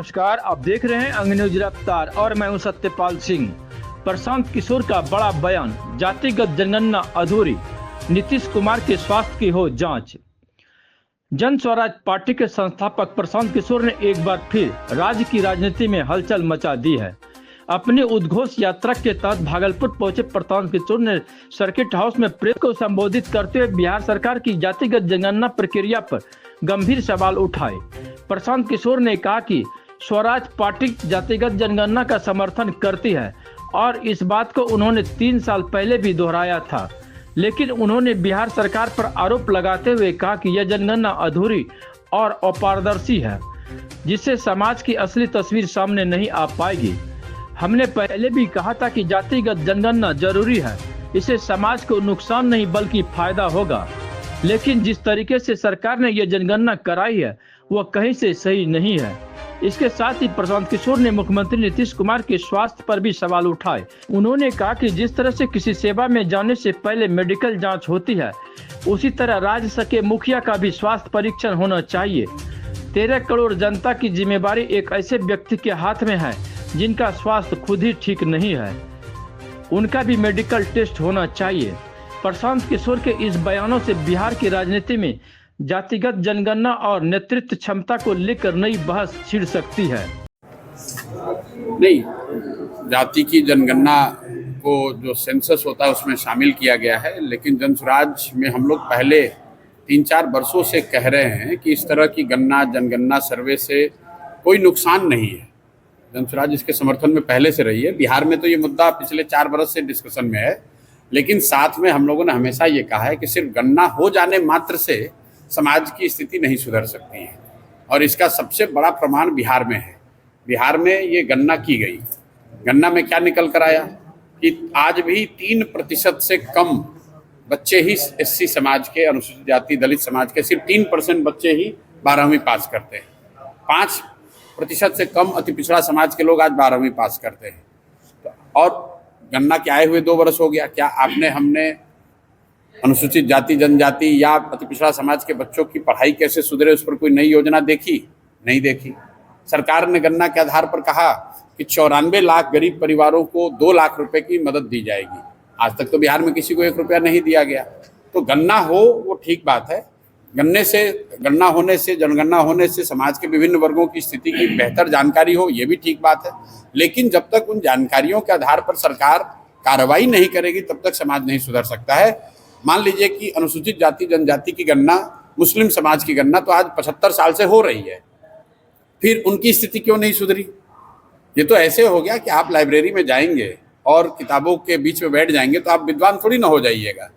नमस्कार, आप देख रहे हैं अंग न्यूज रफ्तार और मैं हूं सत्यपाल सिंह। प्रशांत किशोर का बड़ा बयान, जातिगत जनगणना अधूरी, नीतीश कुमार के स्वास्थ्य की हो जांच। जन स्वराज पार्टी के संस्थापक प्रशांत किशोर ने एक बार फिर राज्य की राजनीति में हलचल मचा दी है। अपनी उद्घोष यात्रा के तहत भागलपुर पहुंचे प्रशांत किशोर ने सर्किट हाउस में प्रेस को संबोधित करते हुए बिहार सरकार की जातिगत जनगणना प्रक्रिया पर गंभीर सवाल उठाए। प्रशांत किशोर ने कहा कि स्वराज पार्टी जातिगत जनगणना का समर्थन करती है और इस बात को उन्होंने 3 साल पहले भी दोहराया था, लेकिन उन्होंने बिहार सरकार पर आरोप लगाते हुए कहा कि यह जनगणना अधूरी और अपारदर्शी है, जिससे समाज की असली तस्वीर सामने नहीं आ पाएगी। हमने पहले भी कहा था कि जातिगत जनगणना जरूरी है, इससे समाज को नुकसान नहीं बल्कि फायदा होगा, लेकिन जिस तरीके से सरकार ने यह जनगणना कराई है वह कहीं से सही नहीं है। इसके साथ ही प्रशांत किशोर ने मुख्यमंत्री नीतीश कुमार के स्वास्थ्य पर भी सवाल उठाए। उन्होंने कहा कि जिस तरह से किसी सेवा में जाने से पहले मेडिकल जांच होती है, उसी तरह राज्य के मुखिया का भी स्वास्थ्य परीक्षण होना चाहिए। 13 करोड़ जनता की जिम्मेवारी एक ऐसे व्यक्ति के हाथ में है जिनका स्वास्थ्य खुद ही ठीक नहीं है, उनका भी मेडिकल टेस्ट होना चाहिए। प्रशांत किशोर के इस बयानों से बिहार की राजनीति में जातिगत जनगणना और नेतृत्व क्षमता को लेकर नई बहस छिड़ सकती है। नहीं, जाति की जनगणना को जो सेंसस होता है उसमें शामिल किया गया है, लेकिन जनस्वराज में हम लोग पहले 3-4 वर्षों से कह रहे हैं कि इस तरह की जनगणना सर्वे से कोई नुकसान नहीं है। जनस्वराज इसके समर्थन में पहले से रही है। बिहार में तो ये मुद्दा पिछले 4 वर्ष से डिस्कशन में है, लेकिन साथ में हम लोगों ने हमेशा ये कहा है कि सिर्फ गणना हो जाने मात्र से समाज की स्थिति नहीं सुधर सकती है, और इसका सबसे बड़ा प्रमाण बिहार में है। बिहार में ये गणना की गई, गणना में क्या निकल कर आया कि आज भी 3% से कम बच्चे ही एससी समाज के, अनुसूचित जाति दलित समाज के सिर्फ 3% बच्चे ही 12वीं पास करते हैं। 5% से कम अति पिछड़ा समाज के लोग आज 12वीं पास करते हैं। और गणना के आए हुए 2 वर्ष हो गया, क्या हमने अनुसूचित जाति जनजाति या अति पिछड़ा समाज के बच्चों की पढ़ाई कैसे सुधरे उस पर कोई नई योजना देखी? नहीं देखी। सरकार ने गणना के आधार पर कहा कि 94 लाख गरीब परिवारों को 2 लाख रुपए की मदद दी जाएगी। आज तक तो बिहार में किसी को 1 रुपया नहीं दिया गया। तो गणना हो वो ठीक बात है, गणना होने से जनगणना होने से समाज के विभिन्न वर्गों की स्थिति की बेहतर जानकारी हो, ये भी ठीक बात है, लेकिन जब तक उन जानकारियों के आधार पर सरकार कार्रवाई नहीं करेगी तब तक समाज नहीं सुधर सकता है। मान लीजिए कि अनुसूचित जाति जनजाति की गणना, मुस्लिम समाज की गणना तो आज 75 साल से हो रही है, फिर उनकी स्थिति क्यों नहीं सुधरी? ये तो ऐसे हो गया कि आप लाइब्रेरी में जाएंगे और किताबों के बीच में बैठ जाएंगे तो आप विद्वान थोड़ी ना हो जाइएगा।